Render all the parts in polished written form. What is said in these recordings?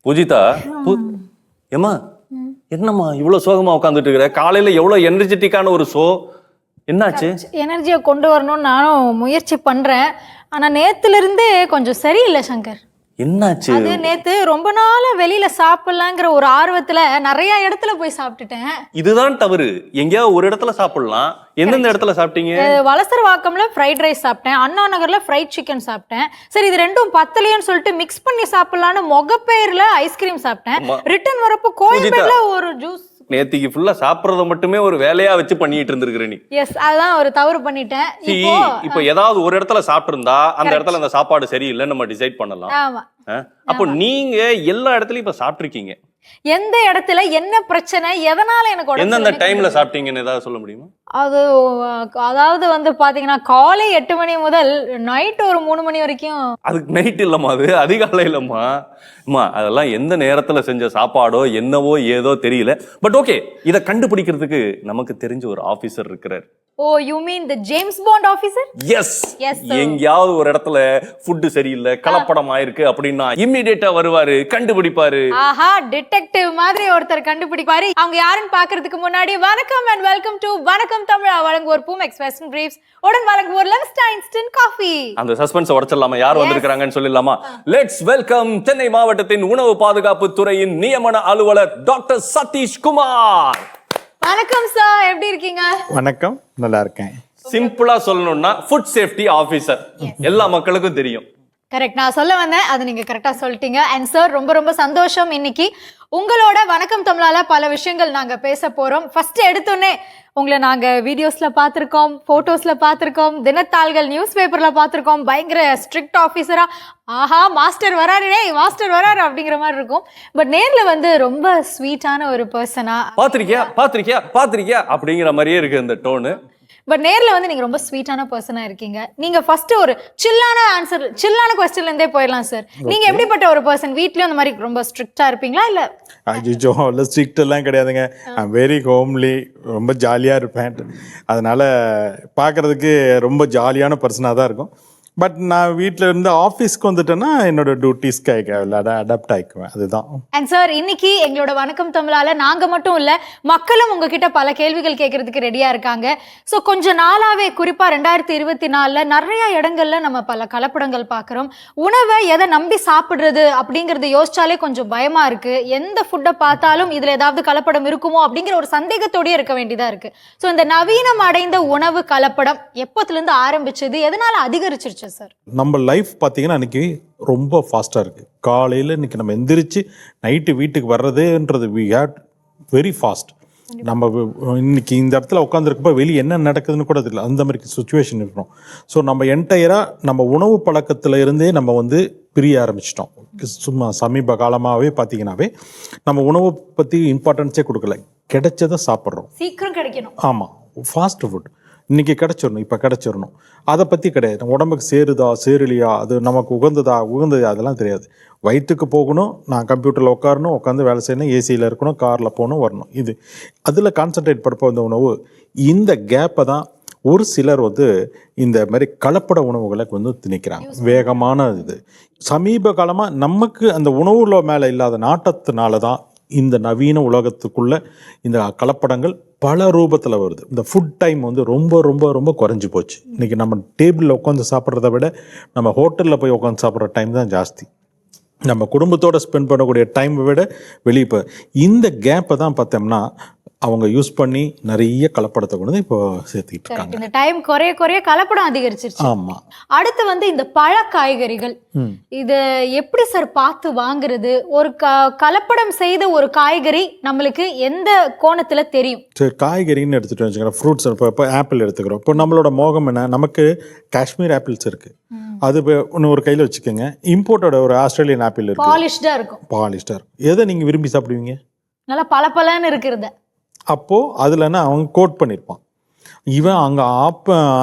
பூஜிதா ஏமா என்னம்மா இவ்வளவு சோகமா உட்காந்துட்டு இருக்கிற? காலையில எவ்வளவு எனர்ஜெட்டிக்கான ஒரு ஷோ, என்னாச்சு? எனர்ஜியை கொண்டு வரணும்னு நானும் முயற்சி பண்றேன். ஆனா நேத்துல இருந்தே கொஞ்சம் சரியில்லை சங்கர். என்னாச்சு? அது நேத்து ரொம்ப நாளா வெளியில சாப்பிடலாங்கிற ஒரு ஆர்வத்துல நிறைய இடத்துல போய் சாப்பிட்டுட்டேன். இதுதான் தவறு. எங்கேயாவது ஒரு இடத்துல சாப்பிடலாம். எந்தெந்த இடத்துல சாப்பிட்டீங்க? வலசரவாக்கம்ல ஃப்ரைட் ரைஸ் சாப்பிட்டேன், அண்ணா நகர்ல ஃப்ரைட் சிக்கன் சாப்பிட்டேன். சரி இது ரெண்டும் பத்தலையேன்னு சொல்லிட்டு மிக்ஸ் பண்ணி சாப்பிடலான்னு மொகப்பேர்ல ஐஸ்கிரீம் சாப்பிட்டேன். ரிட்டர்ன் வரப்போ கோயம்பேடுல ஒரு ஜூஸ். நேத்திக்கு ஃபுல்லா சாப்பிடுறத மட்டுமே ஒரு வேலையா வச்சு பண்ணிட்டு இருந்திருக்கிற நீ. எஸ், அதான் ஒரு தவறு பண்ணிட்டேன். இப்போ ஏதாவது ஒரு இடத்துல சாப்பிட்டிருந்தா அந்த இடத்துல அந்த சாப்பாடு சரியில்லை நம்ம டிசைட் பண்ணலாம். ஆமா. அப்போ நீங்க எல்லா இடத்துலயும் இப்ப சாப்பிட்டிருக்கீங்க. எந்த இடத்துல என்ன பிரச்சனை, எதனால எனக்கு எந்தெந்த டைம்ல சாப்பிட்டீங்கன்னு ஏதாவது சொல்ல முடியுமா? அதாவது வந்து பாத்தீங்கன்னா காலை 8 மணி முதல் நைட் ஒரு 3 மணி வரைக்கும். அதுக்கு நைட் இல்லம்மா, அது அதிகாலை இல்லம்மா. அதெல்லாம் எந்த நேரத்துல செஞ்ச சாப்பாடோ என்னவோ ஏதோ தெரியல. பட் ஓகே, இத கண்டுபிடிக்கிறதுக்கு நமக்கு தெரிஞ்ச ஒரு ஆபீசர் இருக்கிறார். Oh, you mean the James Bond officer? Yes. எங்கயாவது ஒரு இடத்துல ஃபுட் சரியில்லை, கலப்படம் ஆயிருக்கு அப்படின்னா இமிடியேட்டா வருவாரு, கண்டுபிடிப்பாரு. ஆஹா, டிடெக்டிவ் மாதிரி ஒருத்தர் கண்டுபிடிப்பாரு. அவங்க யாருன்னு பாக்குறதுக்கு முன்னாடி வணக்கம் அண்ட் வெல்கம் டு வணக்கம் தமிழா வழங்குவோர் பூமெக்ஸ் வெஸ்டர்ன் பிரீஃப்ஸ் உடன் வழங்குவோர் லெவிஸ்டா இன்ஸ்டன்ட் காஃபி. அந்த சஸ்பென்ஸ் உடைச்சிடலாமா? யார் வந்திருக்காங்கன்னு சொல்லிடலாமா? லெட்ஸ் வெல்கம் சென்னை மாவட்டத்தின் உணவு பாதுகாப்பு துறையின் நியமன அலுவலர் டாக்டர் சதீஷ் குமார். வணக்கம் சார், எப்படி இருக்கீங்க? வணக்கம், நல்லா இருக்கேன். சிம்பிளா சொல்லணும்னா ஃபுட் சேஃப்டி ஆபீசர். எல்லா மக்களுக்கும் தெரியும். கரெக்ட், நான் சொல்ல வந்தேன், அது நீங்க கரெக்டா சொல்லிட்டீங்க. அண்ட் சார் ரொம்ப ரொம்ப சந்தோஷம். இன்னைக்கு உங்களோட வணக்கம் தமிழால பல விஷயங்கள் நாங்க பேச போறோம். ஃபர்ஸ்ட் எடுத்தோன்னே உங்களை நாங்க வீடியோஸ்ல பார்த்திருக்கோம், போட்டோஸ்ல பார்த்திருக்கோம், தினத்தாள்கள் நியூஸ் பேப்பர்ல பார்த்திருக்கோம். பயங்கர ஸ்ட்ரிக்ட் ஆஃபீஸரா, ஆஹா மாஸ்டர் வராரு, மாஸ்டர் வராரு அப்படிங்கிற மாதிரி இருக்கும். பட் நேர்ல வந்து ரொம்ப ஸ்வீட்டான ஒரு பர்சனா. பாத்திருக்கியா அப்படிங்கிற மாதிரியே இருக்கு அந்த டோனு. பட் நேர்ல வந்து நீங்க ரொம்ப ஸ்வீட்டான பர்சனா இருக்கீங்க. நீங்க ஃபர்ஸ்ட் ஒரு சில்லான क्वेश्चनல இருந்தே போயிடலாம் சார். நீங்க எப்படிப்பட்ட ஒரு பர்சன்? வீட்லயும் அந்த மாதிரி ரொம்ப ஸ்ட்ரிக்ட்டா இருப்பீங்களா இல்ல? ஐயோ, அவ்வளோ ஸ்ட்ரிக்ட் எல்லாம் கிடையாதுங்க. ஐம் வெரி ஹோம்லி, ரொம்ப ஜாலியாக இருப்பேன். அதனால பார்க்கறதுக்கு ரொம்ப ஜாலியான பர்சனாக தான் இருக்கும். பட் நான் வீட்டில் இருந்து ஆஃபீஸ்க்கு வந்துட்டேன்னா என்னோட டியூட்டிஸ்க்கு அடாப்ட் ஆகிக்குவேன். அதுதான். அண்ட் சார், இன்னைக்கு எங்களோட வணக்கம் தமிழால நாங்க மட்டும் இல்ல, மக்களும் உங்ககிட்ட பல கேள்விகள் கேட்கறதுக்கு ரெடியா இருக்காங்க. ஸோ கொஞ்ச நாளாவே, குறிப்பா 2024 நிறைய இடங்கள்ல நம்ம பல கலப்படங்கள் பார்க்குறோம். உணவை எதை நம்பி சாப்பிடுறது அப்படிங்கறது யோசிச்சாலே கொஞ்சம் பயமா இருக்கு. எந்த ஃபுட்டை பார்த்தாலும் இதுல ஏதாவது கலப்படம் இருக்குமோ அப்படிங்கிற ஒரு சந்தேகத்தோடய இருக்க வேண்டியதா இருக்கு. ஸோ இந்த நவீனம் அடைந்த உணவு கலப்படம் எப்பத்துல இருந்து ஆரம்பிச்சது, எதனால அதிகரிச்சிருச்சு சார்? நம்ம லைஃப் பார்த்தீங்கன்னா இன்னைக்கு ரொம்ப ஃபாஸ்ட்டாக இருக்குது. காலையில் இன்னைக்கு நம்ம எந்திரிச்சு நைட்டு வீட்டுக்கு வர்றதுன்றது வி ஹேட் வெரி ஃபாஸ்ட். நம்ம இன்னைக்கு இந்த இடத்துல உட்காந்துருக்கப்போ வெளியே என்ன நடக்குதுன்னு கூட தெரியல, அந்த மாதிரி சுச்சுவேஷன் இருக்கணும். ஸோ நம்ம என்டையராக நம்ம உணவு பழக்கத்தில் இருந்தே நம்ம வந்து பிரிய ஆரம்பிச்சிட்டோம். சும்மா சமீப காலமாகவே பார்த்தீங்கன்னாவே நம்ம உணவை பற்றி இம்பார்ட்டன்ஸே கொடுக்கல. கிடைச்சதை சாப்பிட்றோம், சீக்கிரம் கிடைக்கணும். ஆமாம், ஃபாஸ்ட் ஃபுட் இன்றைக்கி கிடச்சிடணும், இப்போ கிடச்சிடணும். அதை பற்றி கிடையாது. உடம்புக்கு சேருதா சேரலையா, அது நமக்கு உகந்தது அதெல்லாம் தெரியாது. வயிற்றுக்கு போகணும், நான் கம்ப்யூட்டரில் உட்காந்து வேலை செய்யணும், ஏசியில் இருக்கணும், காரில் போகணும், வரணும். இது அதில் கான்சன்ட்ரேட் படுப்போம். இந்த உணவு, இந்த கேப்பை தான் ஒரு சிலர் வந்து இந்த மாதிரி கலப்பட உணவுகளை வந்து திணிக்கிறாங்க. வேகமான இது சமீப காலமாக நமக்கு அந்த உணவுல மேலே இல்லாத நாட்டத்தினால தான் இந்த நவீன உலகத்துக்குள்ள இந்த கலப்படங்கள் பல ரூபத்தில் வருது. இந்த ஃபுட் டைம் வந்து ரொம்ப ரொம்ப ரொம்ப குறைஞ்சி போச்சு. இன்றைக்கி நம்ம டேபிளில் உட்காந்து சாப்பிட்றத விட நம்ம ஹோட்டலில் போய் உட்காந்து சாப்பிட்ற டைம் தான் ஜாஸ்தி. நம்ம குடும்பத்தோடு ஸ்பெண்ட் பண்ணக்கூடிய டைமை விட வெளியே இப்போ இந்த கேப்பை தான் பார்த்தோம்னா அவங்க யூஸ் பண்ணி நிறைய கலப்படத்தை கொண்டு இப்போ சேர்த்துக்கிட்டு இருக்காங்க. இந்த டைம் குறைய குறைய கலப்படம் அதிகரிச்சிருச்சு. ஆமா. அடுத்து வந்து இந்த பழ காய்கறிகள், இது எப்படி சார் பார்த்து வாங்குறது? ஒரு கலப்படம் செய்த ஒரு காய்கறி நம்மளுக்கு எந்த கோணத்துல தெரியும்? சரி, காய்கறின்னு எடுத்துட்டு வச்சுக்கிறோம். ஃப்ரூட்ஸ் இப்போ ஆப்பிள் எடுத்துக்கிறோம். இப்போ நம்மளோட மோகம் என்ன, நமக்கு காஷ்மீர் ஆப்பிள்ஸ் இருக்கு, அது ஒன்று ஒரு கையில் வச்சுக்கோங்க. இம்போர்ட்டோட ஒரு ஆஸ்திரேலியன் ஆப்பிள் இருக்கு, பாலிஷ்டாக இருக்கும். எதை நீங்கள் விரும்பி சாப்பிடுவீங்க? நல்லா பளபளன்னு இருக்கிறத. அப்போது அதில்னா அவங்க கோட் பண்ணியிருப்பான். இவன் அங்கே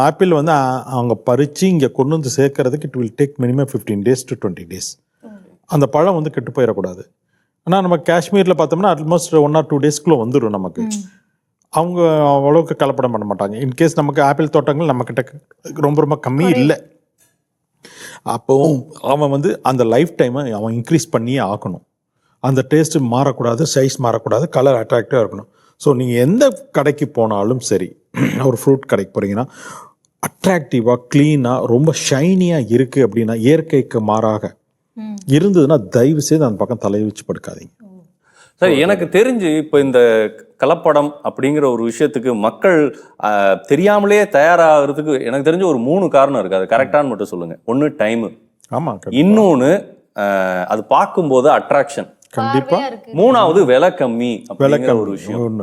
ஆப்பிள் வந்து அவங்க பறித்து இங்கே கொண்டு வந்து சேர்க்கறதுக்கு it will take minimum 15 days to 20 days. அந்த பழம் வந்து கெட்டு போயிடக்கூடாது. ஆனால் நம்ம காஷ்மீரில் பார்த்தோம்னா அட்மோஸ்ட் 1 or 2 daysக்குள்ளே வந்துடும் நமக்கு. அவங்க அவ்வளோக்கு கலப்படம் பண்ண மாட்டாங்க. இன்கேஸ் நமக்கு ஆப்பிள் தோட்டங்கள் நம்மக்கிட்ட ரொம்ப ரொம்ப கம்மி இல்லை. அப்போது அவன் வந்து அந்த லைஃப் டைமை அவன் இன்க்ரீஸ் பண்ணியே ஆக்கணும். அந்த டேஸ்ட்டு மாறக்கூடாது, சைஸ் மாறக்கூடாது, கலர் அட்ராக்டிவாக இருக்கணும். ஸோ நீங்கள் எந்த கடைக்கு போனாலும் சரி, ஒரு ஃப்ரூட் கடைக்கு போகிறீங்கன்னா அட்ராக்டிவாக க்ளீனாக ரொம்ப ஷைனியாக இருக்குது அப்படின்னா, இயற்கைக்கு மாறாக இருந்ததுன்னா தயவு செய்து அந்த பக்கம் தலையை வச்சு படுக்காதீங்க. சார், எனக்கு தெரிஞ்சு இப்போ இந்த கலப்படம் அப்படிங்கிற ஒரு விஷயத்துக்கு மக்கள் தெரியாமலே தயாராகிறதுக்கு எனக்கு தெரிஞ்ச ஒரு 3 காரணம் இருக்கு. அது கரெக்டானு மட்டும் சொல்லுங்க. ஒன்று டைமு, ஆமாம், இன்னொன்று அது பார்க்கும்போது அட்ராக்ஷன், கண்டிப்பா, மூணாவது விலை கம்மி அப்படிங்கிற ஒரு விஷயம்.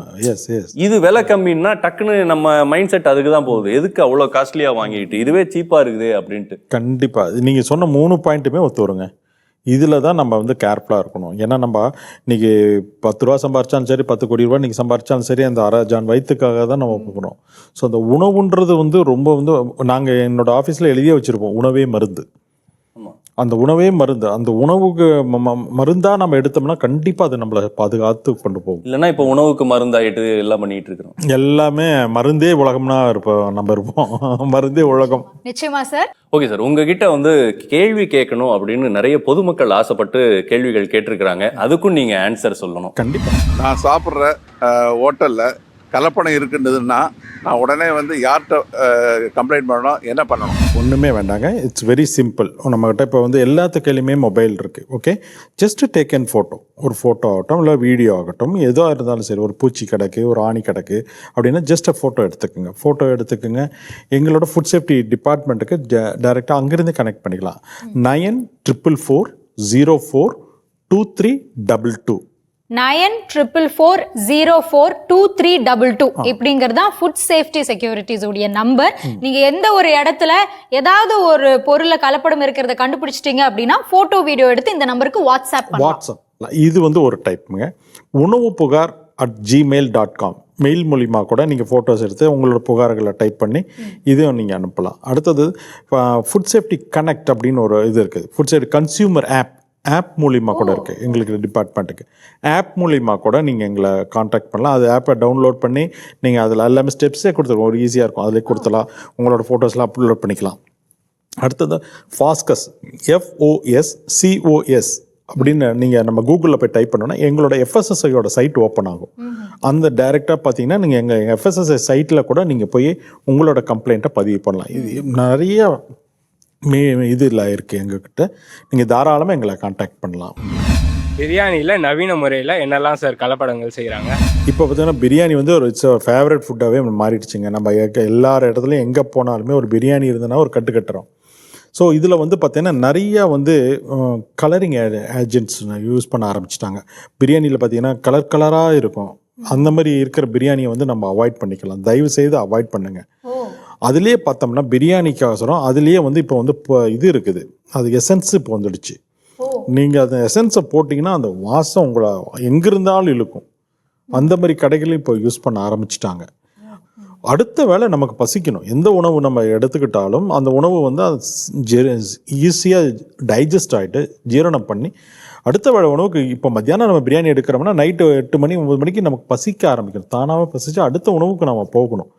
இது விலை கம்மின்னா டக்குன்னு நம்ம மைண்ட் செட் அதுக்கு தான் போகுது. எதுக்கு அவ்வளோ காஸ்ட்லியா வாங்கிட்டு, இதுவே சீப்பா இருக்குது அப்படின்ட்டு. கண்டிப்பா நீங்க சொன்ன 3 பாயிண்ட்டுமே ஒத்து வருங்க. இதில் தான் நம்ம வந்து கேர்ஃபுல்லாக இருக்கணும். ஏன்னா நம்ம இன்னைக்கு 10 ரூபா சம்பாரிச்சாலும் சரி, 10 கோடி ரூபா இன்னைக்கு சம்பாரிச்சாலும் சரி, அந்த அரை ஜான் வயிற்றுக்காக தான் நம்ம போகிறோம். ஸோ அந்த உணவுன்றது வந்து ரொம்ப வந்து நாங்கள் என்னோட ஆஃபீஸில் எழுதியே வச்சுருப்போம், உணவே மருந்து. அந்த உணவே மருந்து. அந்த உணவுக்கு மருந்தா நம்ம எடுத்தோம்னா கண்டிப்பா அது நம்மளை பாதுகாத்து கொண்டு போகும். இல்லைன்னா இப்போ உணவுக்கு மருந்தாயிட்டு எல்லாம் பண்ணிட்டு இருக்கிறோம். எல்லாமே மருந்தே உலகம்னா நம்ம இருப்போம். மருந்தே உலகம். நிச்சயமா சார். ஓகே சார், உங்ககிட்ட வந்து கேள்வி கேட்கணும் அப்படின்னு நிறைய பொதுமக்கள் ஆசைப்பட்டு கேள்விகள் கேட்டிருக்கிறாங்க. அதுக்கும் நீங்க ஆன்சர் சொல்லணும். கண்டிப்பா. நான் சாப்பிட்ற ஹோட்டல்ல கலப்படம் இருக்குன்றதுன்னா நான் உடனே வந்து யார்கிட்ட கம்ப்ளைண்ட் பண்ணணும், என்ன பண்ணணும்? ஒன்றுமே வேண்டாங்க. It's very simple. நம்மகிட்ட இப்போ வந்து எல்லாத்துக்கையிலுமே மொபைல் இருக்குது. Okay, just take an photo. ஒரு ஃபோட்டோ ஆகட்டும், இல்லை வீடியோ ஆகட்டும், எதுவாக இருந்தாலும் சரி, ஒரு பூச்சி கிடக்கு, ஒரு ஆணி கிடக்கு அப்படின்னா ஜஸ்ட் ஃபோட்டோ எடுத்துக்கோங்க. ஃபோட்டோ எடுத்துக்கோங்க. எங்களோட ஃபுட் சேஃப்டி டிபார்ட்மெண்ட்டுக்கு டைரெக்டாக அங்கேருந்து கனெக்ட் பண்ணிக்கலாம். 9444042322 9444042322 இப்படிங்கிறதா ஃபுட் சேஃப்டி செக்யூரிட்டிஸ் உடைய நம்பர். நீங்க எந்த ஒரு இடத்துல ஏதாவது ஒரு பொருளை கலப்படம் இருக்கிறத கண்டுபிடிச்சிட்டீங்க அப்படின்னா போட்டோ வீடியோ எடுத்து இந்த நம்பருக்கு வாட்ஸ்அப். இது வந்து ஒரு டைப்புங்க. உணவு புகார் @gmail.com மெயில் மூலிமா கூட நீங்கள் ஃபோட்டோஸ் எடுத்து உங்களோட புகார்களை டைப் பண்ணி இதையும் நீங்கள் அனுப்பலாம். அடுத்தது ஃபுட் சேஃப்டி கனெக்ட் அப்படின்னு ஒரு இது இருக்குது. ஃபுட் சேஃப்டி கன்சியூமர் ஆப் மூலிமா கூட இருக்குது எங்களுக்கு டிபார்ட்மெண்ட்டுக்கு. ஆப் மூலிமா கூட நீங்கள் எங்களை காண்டாக்ட் பண்ணலாம். அது ஆப்பை டவுன்லோட் பண்ணி நீங்கள் அதில் எல்லாமே ஸ்டெப்ஸே கொடுத்துருவோம். ஒரு ஈஸியாக இருக்கும். அதிலே கொடுத்தலாம். உங்களோட ஃபோட்டோஸ்லாம் அப்லோட் பண்ணிக்கலாம். அடுத்தது ஃபாஸ்கஸ் FOSCOS அப்படின்னு நீங்கள் நம்ம கூகுளில் போய் டைப் பண்ணோன்னா எங்களோட FSSIயோட சைட் ஓப்பன் ஆகும். அந்த டைரெக்டாக பார்த்தீங்கன்னா நீங்கள் எங்கள் FSSI சைட்டில் கூட நீங்கள் போய் உங்களோட கம்ப்ளைண்ட்டை பதிவு பண்ணலாம். இது நிறைய இதில் இருக்குது எங்ககிட்ட. நீங்கள் தாராளமாக எங்களை காண்டாக்ட் பண்ணலாம். பிரியாணியில் நவீன முறையில் என்னெல்லாம் சார் கலப்படங்கள் செய்கிறாங்க? இப்போ பார்த்தீங்கன்னா பிரியாணி வந்து ஒரு ஃபேவரட் ஃபுட்டாகவே மாறிடுச்சுங்க. நம்ம எல்லா இடத்துலையும் எங்கே போனாலுமே ஒரு பிரியாணி இருந்ததுன்னா ஒரு கட்டுறோம். ஸோ இதில் வந்து பார்த்தீங்கன்னா நிறையா வந்து கலரிங் ஏஜென்ட்ஸ் யூஸ் பண்ண ஆரம்பிச்சிட்டாங்க. பிரியாணியில் பார்த்தீங்கன்னா கலராக இருக்கும். அந்த மாதிரி இருக்கிற பிரியாணியை வந்து நம்ம அவாய்ட் பண்ணிக்கலாம். தயவு செய்து அவாய்ட் பண்ணுங்கள். அதுலேயே பார்த்தோம்னா பிரியாணிக்காசரம் அதுலேயே வந்து இப்போ வந்து இது இருக்குது, அது எசன்ஸ் இப்போ வந்துடுச்சு. நீங்கள் அந்த எசன்ஸை போட்டிங்கன்னா அந்த வாசம் உங்களை எங்கிருந்தாலும் இழுக்கும். அந்த மாதிரி கடைகளையும் இப்போ யூஸ் பண்ண ஆரம்பிச்சிட்டாங்க. அடுத்த வேளை நமக்கு பசிக்கணும். எந்த உணவு நம்ம எடுத்துக்கிட்டாலும் அந்த உணவு வந்து ஈஸியாக டைஜஸ்ட் ஆகிட்டு ஜீரணம் பண்ணி அடுத்த வேளை உணவுக்கு இப்போ மத்தியானம் நம்ம பிரியாணி எடுக்கிறோம்னா நைட்டு 8 மணி 9 மணிக்கு நமக்கு பசிக்க ஆரம்பிக்கணும். தானாகவே பசிச்சு அடுத்த உணவுக்கு நம்ம போகணும்.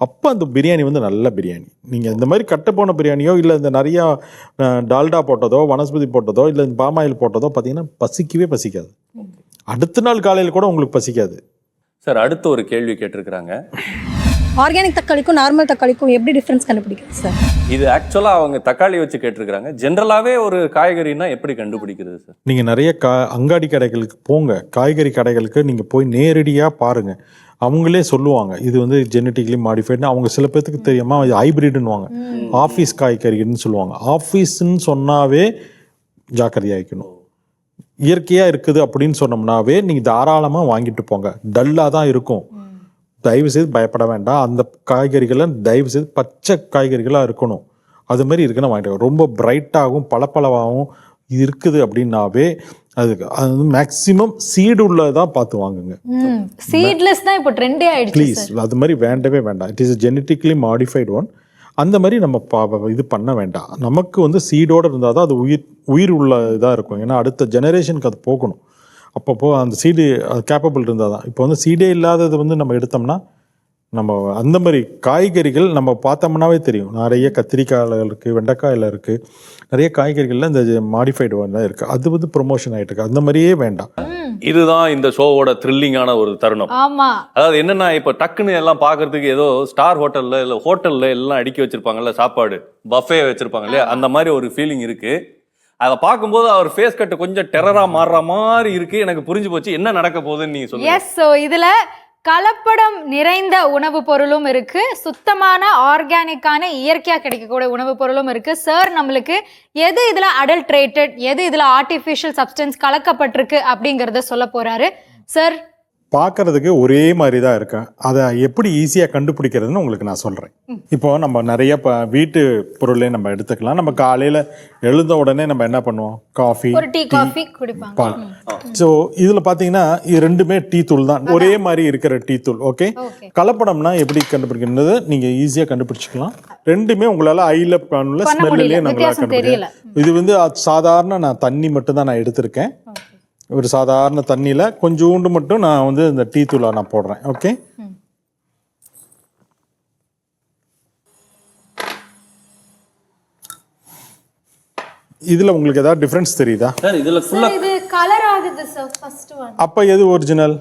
அப்போ அந்த பிரியாணி வந்து நல்ல பிரியாணி. நீங்கள் இந்த மாதிரி கட்டப்போன பிரியாணியோ இல்லை இந்த நிறையா டால்டா போட்டதோ வனஸ்பதி போட்டதோ இல்லை இந்த பாமாயில் போட்டதோ பார்த்தீங்கன்னா பசிக்கவே பசிக்காது. அடுத்த நாள் காலையில் கூட உங்களுக்கு பசிக்காது. சார், அடுத்த ஒரு கேள்வி கேட்டிருக்கிறாங்க. ஆர்கானிக் தக்காளிக்கும் நார்மல் தக்காளிக்கும் எப்படி டிஃபரன்ஸ் கண்டுபிடிக்கிறது சார்? இது ஆக்சுவலாக அவங்க தக்காளி வச்சு கேட்டிருக்கிறாங்க. ஜென்ரலாகவே ஒரு காய்கறினா எப்படி கண்டுபிடிக்கிறது சார்? நீங்கள் நிறைய அங்காடி கடைகளுக்கு போங்க. காய்கறி கடைகளுக்கு நீங்கள் போய் நேரடியாக பாருங்கள். அவங்களே சொல்லுவாங்க இது வந்து ஜெனட்டிக்கலி மாடிஃபைட்னு. அவங்க சில பேர்த்துக்கு தெரியாமல் இது ஹைப்ரிட்னுவாங்க. ஆஃபீஸ் காய்கறின்னு சொல்லுவாங்க. ஆஃபீஸ்ன்னு சொன்னாவே ஜாக்கிரதையாகிக்கணும். இயற்கையாக இருக்குது அப்படின்னு சொன்னோம்னாவே நீங்கள் தாராளமாக வாங்கிட்டு போங்க. டல்லாக தான் இருக்கும். தயவுசெய்து பயப்பட வேண்டாம். அந்த காய்கறிகளை தயவுசெய்து பச்சை காய்கறிகளாக இருக்கணும். அது மாதிரி இருக்குன்னு வாங்கிட்டு ரொம்ப பிரைட்டாகவும் பளபளவாகவும் இருக்குது அப்படின்னாவே அது மேக்ஸிமம் சீடு உள்ளதான் பார்த்து வாங்குங்க. சீட்லெஸ் தான் இப்போ ட்ரெண்டே ஆயிடுச்சு. ப்ளீஸ் அது மாதிரி வேண்டவே வேண்டாம். It is genetically modified one. அந்த மாதிரி நம்ம இது பண்ண வேண்டாம். நமக்கு வந்து சீடோடு இருந்தால் தான் அது உயிர் உள்ள இதாக இருக்கும். ஏன்னா அடுத்த ஜெனரேஷனுக்கு அது போகணும். அப்பப்போ அந்த சீடு கேப்பபிள் இருந்தால் தான். இப்போ வந்து சீடே இல்லாதது வந்து நம்ம எடுத்தோம்னா நம்ம அந்த மாதிரி காய்கறிகள் நம்ம பார்த்தோம்னாவே தெரியும். நிறைய கத்திரிக்காயில் இருக்குது, வெண்டைக்காயில் இருக்குது, நிறைய காய்கறிகள்லாம் இந்த மாடிஃபைடு ஒன்று இருக்குது. அது வந்து ப்ரொமோஷன் ஆகிட்டு இருக்கு. அந்த மாதிரியே வேண்டாம். இதுதான் இந்த ஷோவோட த்ரில்லிங்கான ஒரு தருணம். ஆமா, அதாவது என்னன்னா இப்ப டக்குன்னு எல்லாம் பாக்குறதுக்கு ஏதோ ஸ்டார் ஹோட்டல்ல இல்ல ஹோட்டல்ல எல்லாம் அடுக்கி வச்சிருப்பாங்கல்ல, சாப்பாடு பஃபே வச்சிருப்பாங்க இல்லையா, அந்த மாதிரி ஒரு ஃபீலிங் இருக்கு. அதை பார்க்கும்போது அவர் ஃபேஸ் கட் கொஞ்சம் டெரரா மாறுற மாதிரி இருக்கு. எனக்கு புரிஞ்சு போச்சு என்ன நடக்க போகுதுன்னு நீங்க சொல்லுங்க. எஸ். ஸோ இதுல கலப்படம் நிறைந்த உணவு பொருளும் இருக்கு, சுத்தமான ஆர்கானிக்கான இயற்கையா கிடைக்கக்கூடிய உணவு பொருளும் இருக்கு. சார் நம்மளுக்கு எது இதுல அடல்ட்ரேட்டட், எது இதுல ஆர்டிஃபிஷியல் சப்ஸ்டன்ஸ் கலக்கப்பட்டிருக்கு அப்படிங்கறத சொல்ல போறாரு. சார், பார்க்கறதுக்கு ஒரே மாதிரி தான் இருக்கும். அதை எப்படி ஈஸியாக கண்டுபிடிக்கிறதுன்னு உங்களுக்கு நான் சொல்கிறேன். இப்போ நம்ம நிறைய வீட்டு பொருளே நம்ம எடுத்துக்கலாம். நம்ம காலையில் எழுந்த உடனே நம்ம என்ன பண்ணுவோம், காஃபி, ஒரு டீ காஃபி குடிப்பாங்க. பால். ஸோ இதில் பார்த்தீங்கன்னா இது ரெண்டுமே டீ தூள் தான், ஒரே மாதிரி இருக்கிற டீ தூள். ஓகே, கலப்படம்னா எப்படி கண்டுபிடிக்கிறது நீங்கள் ஈஸியாக கண்டுபிடிச்சிக்கலாம். ரெண்டுமே உங்களால் ஐயில் பண்ணல, ஸ்மெல்லே நம்மளால் கண்டுபிடிக்கலாம். இது வந்து சாதாரண நான் தண்ணி மட்டும் தான் நான் எடுத்திருக்கேன். ஒரு சாதாரண தண்ணியில் கொஞ்சோண்டு மட்டும் நான் வந்து இந்த டீ தூளை நான் போடுறேன். ஓகே, இதுல உங்களுக்கு ஏதாவது டிஃபரன்ஸ் தெரியுதா? சார் இதுல ஃபுல்லா இது கலர் ஆகுது சார். ஃபர்ஸ்ட் ஒன் அப்ப எது ஒரிஜினல்?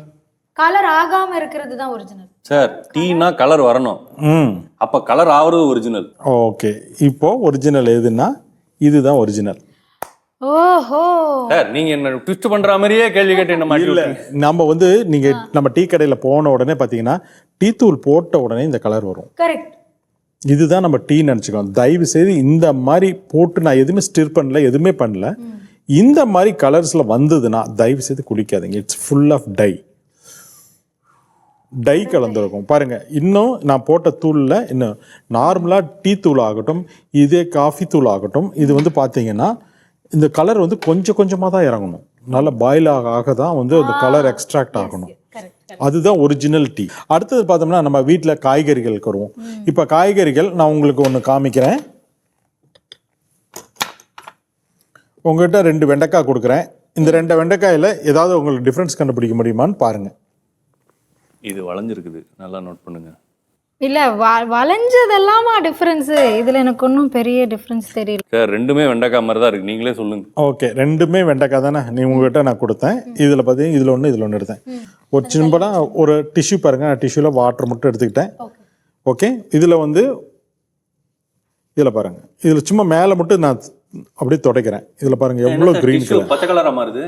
கலர் ஆகாம இருக்கிறது தான் ஒரிஜினல் சார். டீனா கலர் வரணும், அப்ப கலர் ஆவறது ஒரிஜினல். ஓகே, இப்போ ஒரிஜினல் எதுன்னா இதுதான் ஒரிஜினல். ஓஹோ சார், நீங்க என்ன ட்விஸ்ட் பண்ற மாதிரியே கேள்வி கேட்டு என்ன இல்ல, நம்ம வந்து நீங்க நம்ம டீ கடையில போன உடனே பாத்தீங்கன்னா டீ தூள் போட்ட உடனே இந்த கலர் வரும். கரெக்ட். இதுதான் நம்ம டீ நினைச்சுக்கோம். தயவு செய்து இந்த மாதிரி போட்டு நான் எதுவுமே ஸ்டிர் பண்ணல, எதுவுமே பண்ணல, இந்த மாதிரி கலர்ஸ்ல வந்ததுன்னா தயவு செய்து குடிக்காதீங்க. இட்ஸ் ஃபுல் ஆஃப் டை கலந்துருக்கும். பாருங்க, இன்னும் நான் போட்ட தூள்ல இன்னும் நார்மலா டீ தூள் ஆகட்டும், இதே காஃபி தூள் ஆகட்டும், இது வந்து பாத்தீங்கன்னா இந்த கலர் வந்து கொஞ்சம் கொஞ்சமாக தான் இறங்கணும். நல்லா பாயில் ஆக தான் வந்து அந்த கலர் எக்ஸ்ட்ராக்ட் ஆகணும். அதுதான் ஒரிஜினல் டீ. அடுத்தது பார்த்தோம்னா நம்ம வீட்டில் காய்கறிகளுக்கு வருவோம். இப்போ காய்கறிகள் நான் உங்களுக்கு ஒன்று காமிக்கிறேன். உங்கள்கிட்ட 2 வெண்டைக்காய் கொடுக்குறேன். இந்த 2 வெண்டைக்காயில் ஏதாவது உங்களுக்கு டிஃப்ரென்ஸ் கண்டுபிடிக்க முடியுமான்னு பாருங்க. இது வளைஞ்சிருக்குது, நல்லா நோட் பண்ணுங்க. இல்ல வளைஞ்சதெல்லாமா டிஃபரன்ஸ்? இதுல எனக்கு ஒன்றும் பெரிய டிஃபரன்ஸ் தெரியல சார். ரெண்டுமே வெண்டைக்காய் மாதிரி தான் இருக்கு, நீங்களே சொல்லுங்க. ஓகே, ரெண்டுமே வெண்டைக்காய் தானே. நீ உங்ககிட்ட நான் கொடுத்தேன். இதில் பார்த்தீங்கன்னா இதில் ஒன்று எடுத்தேன். ஒரு சிம்பிளாக ஒரு டிஷ்யூ பாருங்க, நான் டிஷ்யூவில் வாட்டர் மட்டும் எடுத்துக்கிட்டேன். ஓகே, இதில் வந்து இதில் பாருங்க, இதில் சும்மா மேலே மட்டும் நான் அப்படியே துடைக்கிறேன். இதில் பாருங்க எவ்வளோ கிரீன் கலர், பச்சை கலரா மாறுது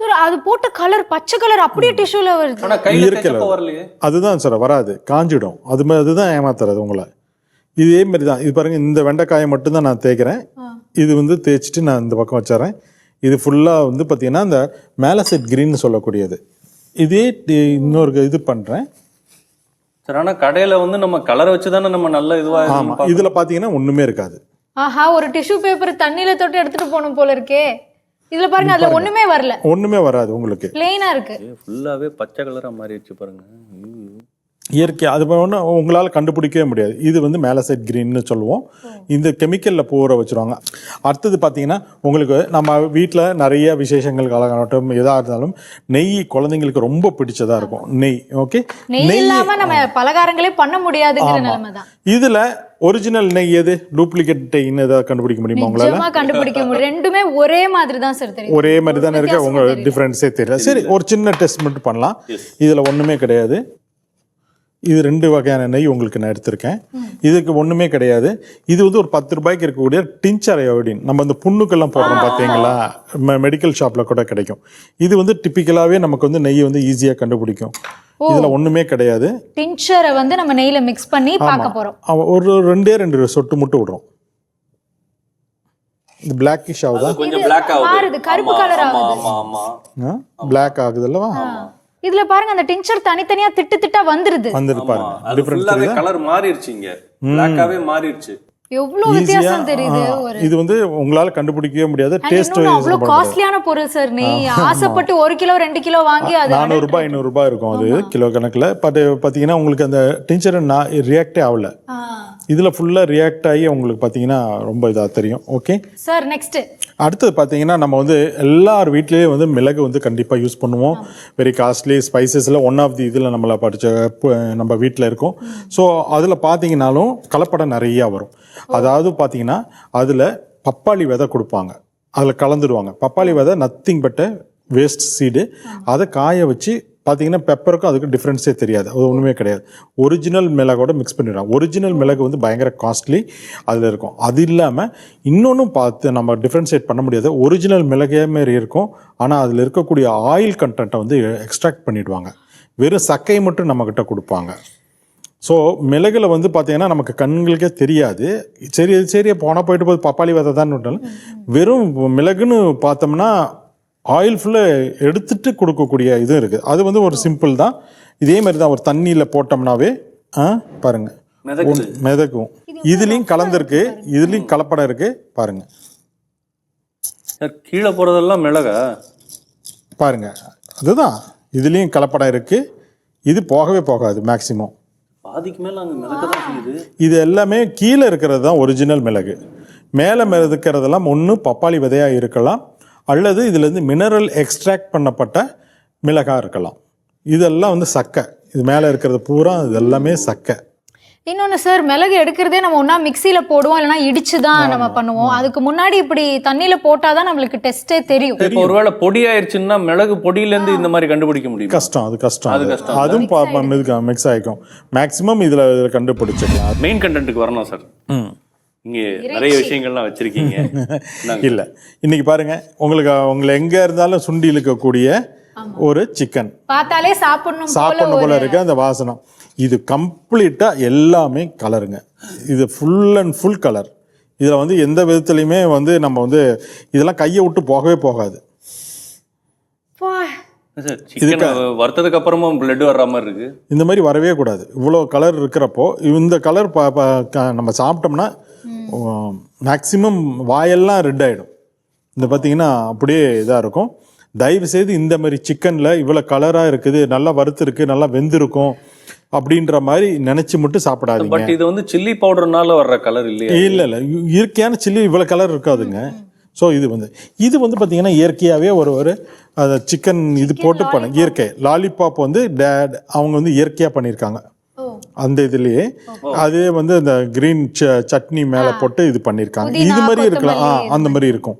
சார். அது போட்ட கலர் பச்சை கலர் அப்படியே டிஷ்யூல வருது. ஆனா கையில இருக்கல வரலையே. அதுதான் சார், வராது, காஞ்சிடும். அதுதான் ஏமாத்துறது உங்களை. இதே மாதிரி தான் இது பாருங்க. இந்த வெண்டைக்காயை மட்டும் தான் நான் தேய்க்கிறேன். இது வந்து தேய்ச்சிட்டு நான் இந்த பக்கம் வச்சிடறேன். இது ஃபுல்லாக வந்து பார்த்தீங்கன்னா இந்த மேலசெட் கிரீன் சொல்லக்கூடியது. இதே இன்னொரு இது பண்ணுறேன் சார். ஆனா கடையில வந்து நம்ம கலரை வச்சு தானே நம்ம நல்ல இதுவா. ஆமாம், இதில் பார்த்தீங்கன்னா ஒன்றுமே இருக்காது. ஆஹா, ஒரு டிஷ்யூ பேப்பர் தண்ணியில தொட்டு எடுத்துட்டு போகணும் போல இருக்கே. இதுல பாருங்க, அதுல ஒண்ணுமே வரல, ஒண்ணுமே வராது உங்களுக்கு, பிளெயினா இருக்கு. ஃபுல்லாவே பச்சை கலரா மாறிடுச்சு பாருங்க. இயற்கை அது ஒன்று உங்களால் கண்டுபிடிக்கவே முடியாது. இது வந்து மேலசைட் கிரீன்னு சொல்லுவோம். இந்த கெமிக்கலில் பூர வச்சுருவாங்க. அடுத்தது பார்த்தீங்கன்னா உங்களுக்கு நம்ம வீட்டில் நிறைய விசேஷங்கள் காலகட்டம் எதாக இருந்தாலும் நெய் குழந்தைங்களுக்கு ரொம்ப பிடிச்சதா இருக்கும். நெய். ஓகே, நெய் இல்லாம நம்ம பலகாரங்களே பண்ண முடியாதுங்கிற நிலைமை தான். இதுல ஒரிஜினல் நெய் எது, டூப்ளிகேட் நெய்ன்னு ஏதாவது கண்டுபிடிக்க முடியுமா உங்களால? நிச்சயமா கண்டுபிடிக்க முடியும். ரெண்டுமே ஒரே மாதிரி தான் சார் தெரியும். ஒரே மாதிரி தானே இருக்கு, உங்களுக்கு டிஃபரன்ஸே தெரியல. சரி, ஒரு சின்ன டெஸ்ட் மட்டும் பண்ணலாம். இதுல ஒண்ணுமே கிடையாது. இது 2 வகையான நெய் உங்களுக்கு நான் எடுத்திருக்கேன். இதுக்கு ஒண்ணுமே கிடையாது. இது வந்து ஒரு 10 ரூபாய்க்கு இருக்கக்கூடிய டின்ச்சர் அயோடின், நம்ம இந்த புண்ணுக்கெல்லாம் போடுறோம் பார்த்தீங்களா, மெடிக்கல் ஷாப்ல கூட கிடைக்கும். இது வந்து டிப்பிக்கலாவே நமக்கு வந்து நெய் வந்து ஈஸியா கண்டுபிடிக்கும். இதுல ஒண்ணுமே கிடையாது. டின்ச்சரை வந்து நம்ம நெய்ல மிக்ஸ் பண்ணி பார்க்க போறோம். ஒரு 2 சொட்டு மட்டும் விடுறோம். இது பிளாக்கிஷ் ஆகுதா, கொஞ்சம் பிளாக் ஆகுது, கருப்பு கலர் ஆகுது. ஆமா ஆமா, பிளாக் ஆகுது அல்லவா? இதுல பாருங்க, அந்த டின்ச்சர் தனித்தனியா திட்டு வந்துருது. பாருங்க, அது ஃபுல்லாவே கலர் மாறிடுச்சுங்க, பிளாக்காவே மாறிடுச்சு. எவ்வளவு வித்தியாசம் தெரியுது. இது வந்து உங்களால கண்டுபிடிக்கவே முடியாது. டேஸ்ட் அவ்வளவு காஸ்ட்லியான பொருள் சார். நீ ஆசைப்பட்டு 1 கிலோ 2 கிலோ வாங்கி அது 400 ரூபாய் 500 ரூபாய் இருக்கும் அது கிலோ கணக்குல. பட் பாத்தீங்கன்னா உங்களுக்கு அந்த டின்ச்சர் ரியாக்டே ஆகல. இதுல ஃபுல்லா ரியாக்ட் ஆகி உங்களுக்கு பாத்தீங்கன்னா ரொம்ப இதா தெரியும். ஓகே சார், நெக்ஸ்ட் அடுத்தது பார்த்தீங்கன்னா நம்ம வந்து எல்லார் வீட்லேயும் வந்து மிளகு வந்து கண்டிப்பாக யூஸ் பண்ணுவோம். வெரி காஸ்ட்லி ஸ்பைசஸில் ஒன் ஆஃப் தி இதில் நம்மளை நம்ம வீட்டில் இருக்கும். ஸோ அதில் பார்த்தீங்கன்னாலும் கலப்படம் நிறையா வரும். அதாவது பார்த்தீங்கன்னா அதில் பப்பாளி விதை கொடுப்பாங்க, அதில் கலந்துடுவாங்க. பப்பாளி விதை நத்திங் பட் வேஸ்ட் சீடு. அதை காய வச்சு பார்த்தீங்கன்னா பெப்பருக்கும் அதுக்கு டிஃப்ரென்ஸே தெரியாது, அது ஒன்றுமே கிடையாது. ஒரிஜினல் மிளகோட மிக்ஸ் பண்ணிடுவாங்க. ஒரிஜினல் மிளகு வந்து பயங்கர காஸ்ட்லி அதில் இருக்கும். அது இல்லாமல் இன்னொன்றும் பார்த்து நம்ம டிஃப்ரென்ஷியேட் பண்ண முடியாது. ஒரிஜினல் மிளகே மாரி இருக்கும், ஆனால் அதில் இருக்கக்கூடிய ஆயில் கண்டென்ட்டை வந்து எக்ஸ்ட்ராக்ட் பண்ணிடுவாங்க. வெறும் சக்கையை மட்டும் நம்மக்கிட்ட கொடுப்பாங்க. ஸோ மிளகுல வந்து பார்த்தீங்கன்னா நமக்கு கண்களுக்கே தெரியாது. சரி சரி போனால் போயிட்டு போது பப்பாளி விதை தான் விட்டாலும், வெறும் மிளகுன்னு பார்த்தோம்னா ஆயில் ஃபுல்லாக எடுத்துட்டு கொடுக்கக்கூடிய இது இருக்குது. அது வந்து ஒரு சிம்பிள் தான். இதே மாதிரி தான் ஒரு தண்ணியில் போட்டோம்னாவே பாருங்கள் மிதக்கும். இதுலேயும் கலந்துருக்கு, இதுலேயும் கலப்படம் இருக்குது பாருங்கள். சார் கீழே போகிறதெல்லாம் மிளகா பாருங்கள், அதுதான் இதுலேயும் கலப்படம் இருக்குது. இது போகவே போகாது மேக்சிமம். பாதிக்கு மேலே அங்கே மிளகு தான் செய்யுது. இது எல்லாமே கீழே இருக்கிறது தான் ஒரிஜினல் மிளகு. மேலே இருக்கிறதெல்லாம் ஒன்று பப்பாளி விதையாக இருக்கலாம், அல்லது இதுலேருந்து மினரல் எக்ஸ்ட்ராக்ட் பண்ணப்பட்ட மிளகாக இருக்கலாம். இதெல்லாம் வந்து சக்கை. இது மேலே இருக்கிறது பூரா இது எல்லாமே சக்கை. இன்னொன்று சார், மிளகு எடுக்கிறதே நம்ம ஒன்றா மிக்சியில் போடுவோம், இல்லைனா இடிச்சு தான் நம்ம பண்ணுவோம். அதுக்கு முன்னாடி இப்படி தண்ணியில் போட்டால் தான் நம்மளுக்கு டெஸ்ட்டே தெரியும். இப்போ ஒருவேளை பொடி ஆயிடுச்சுன்னா மிளகு பொடியிலேருந்து இந்த மாதிரி கண்டுபிடிக்க முடியும். கஷ்டம், அது கஷ்டம். அதுவும் மிக்ஸ் ஆகிக்கும். மேக்ஸிமம் இதில் கண்டுபிடிச்சிக்கலாம். மெயின் கண்டென்ட்டுக்கு வரணும் சார். இங்கே நிறைய விஷயங்கள்லாம் வச்சிருக்கீங்க. இல்லை இன்னைக்கு பாருங்க, உங்களை எங்கே இருந்தாலும் சுண்டி இழுக்கக்கூடிய ஒரு சிக்கன் பார்த்தாலே சாப்பிடணும் போல இருக்கு அந்த வாசனம். இது கம்ப்ளீட்டாக எல்லாமே கலருங்க. இது ஃபுல் அண்ட் ஃபுல் கலர். இதில் வந்து எந்த விதத்துலையுமே வந்து நம்ம வந்து இதெல்லாம் கையை விட்டு போகவே போகாது. வறுத்ததுக்கு அப்புறமா பிளட் வர்ற மாதிரி இருக்கு. இந்த மாதிரி வரவே கூடாது. இவ்வளோ கலர் இருக்கிறப்போ இந்த கலர் நம்ம சாப்பிட்டோம்னா மேக்சிமம் வாயெல்லாம் ரெட் ஆகிடும். இந்த பார்த்தீங்கன்னா அப்படியே இதாக இருக்கும். தயவு செய்து இந்த மாதிரி சிக்கனில் இவ்வளோ கலராக இருக்குது, நல்லா வறுத்து இருக்கு, நல்லா வெந்திருக்கும் அப்படின்ற மாதிரி நினைச்சு மட்டும் சாப்பிடாதீங்க. பட் இது வந்து சில்லி பவுடர்னால வர்ற கலர் இல்லையா? இல்லை இயற்கையான சில்லி இவ்வளோ கலர் இருக்காதுங்க. ஸோ இது வந்து பார்த்தீங்கன்னா இயற்கையாகவே ஒரு சிக்கன் இது போட்டு பண்ண இயற்கை லாலிபாப் வந்து அவங்க வந்து இயற்கையாக பண்ணியிருக்காங்க. அந்த இதுலேயே அதே வந்து அந்த கிரீன் சட்னி மேலே போட்டு இது பண்ணியிருக்காங்க. இது மாதிரி இருக்கலாம், அந்த மாதிரி இருக்கும்.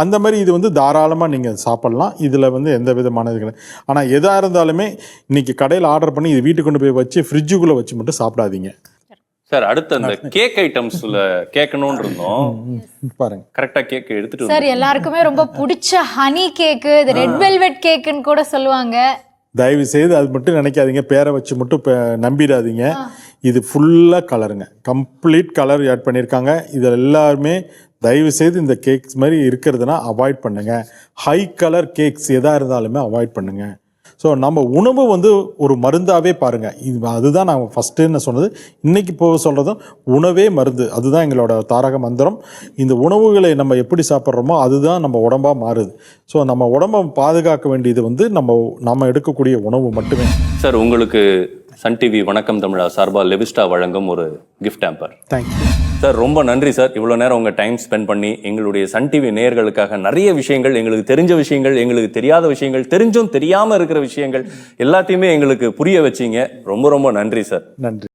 அந்த மாதிரி இது வந்து தாராளமாக நீங்கள் சாப்பிட்லாம். இதில் வந்து எந்த விதமான இது. ஆனால் எதாக இருந்தாலுமே இன்னைக்கு கடையில் ஆர்டர் பண்ணி இது வீட்டுக்கு கொண்டு போய் வச்சு ஃப்ரிட்ஜுக்குள்ளே வச்சு மட்டும் சாப்பிடாதீங்க. சார் அடுத்து அந்த கேக் ஐட்டம்ஸ்ல கேட்கணும்னு இருந்தோம். பாருங்க கரெக்டா கேக் எடுத்துட்டு சார் எல்லாருக்குமே ரொம்ப பிடிச்ச ஹனி கேக்கு, இது ரெட் வெல்வெட் கேக்குன்னு கூட சொல்லுவாங்க. தயவு செய்து அது மட்டும் நினைக்காதீங்க, பேரை வச்சு மட்டும் நம்பிடாதீங்க. இது ஃபுல்லாக கலருங்க, கம்ப்ளீட் கலர் ஆட் பண்ணியிருக்காங்க. இதில் எல்லாருமே தயவு செய்து இந்த கேக்ஸ் மாதிரி இருக்கிறதுனா அவாய்ட் பண்ணுங்க. ஹை கலர் கேக்ஸ் எதாக இருந்தாலுமே அவாய்ட் பண்ணுங்க. ஸோ நம்ம உணவு வந்து ஒரு மருந்தாகவே பாருங்கள். அதுதான் நான் ஃபஸ்ட்டு சொன்னது. இன்றைக்கி போக சொல்கிறதும் உணவே மருந்து. அதுதான் எங்களோட தாரக மந்திரம். இந்த உணவுகளை நம்ம எப்படி சாப்பிட்றோமோ அதுதான் நம்ம உடம்பாக மாறுது. ஸோ நம்ம உடம்பை பாதுகாக்க வேண்டியது வந்து நம்ம எடுக்கக்கூடிய உணவு மட்டுமே. சார் உங்களுக்கு சன் டிவி வணக்கம் தமிழா சார்பாக லெவிஸ்டா வழங்கும் ஒரு கிஃப்ட் ஹேம்பர். தேங்க்யூ சார், ரொம்ப நன்றி சார். இவ்வளோ நேரம் உங்கள் டைம் ஸ்பெண்ட் பண்ணி எங்களுடைய சன் டிவி நேயர்களுக்காக நிறைய விஷயங்கள், எங்களுக்கு தெரிஞ்ச விஷயங்கள், எங்களுக்கு தெரியாத விஷயங்கள், தெரிஞ்சும் தெரியாமல் இருக்கிற விஷயங்கள் எல்லாத்தையுமே எங்களுக்கு புரிய வச்சிங்க. ரொம்ப ரொம்ப நன்றி சார். நன்றி.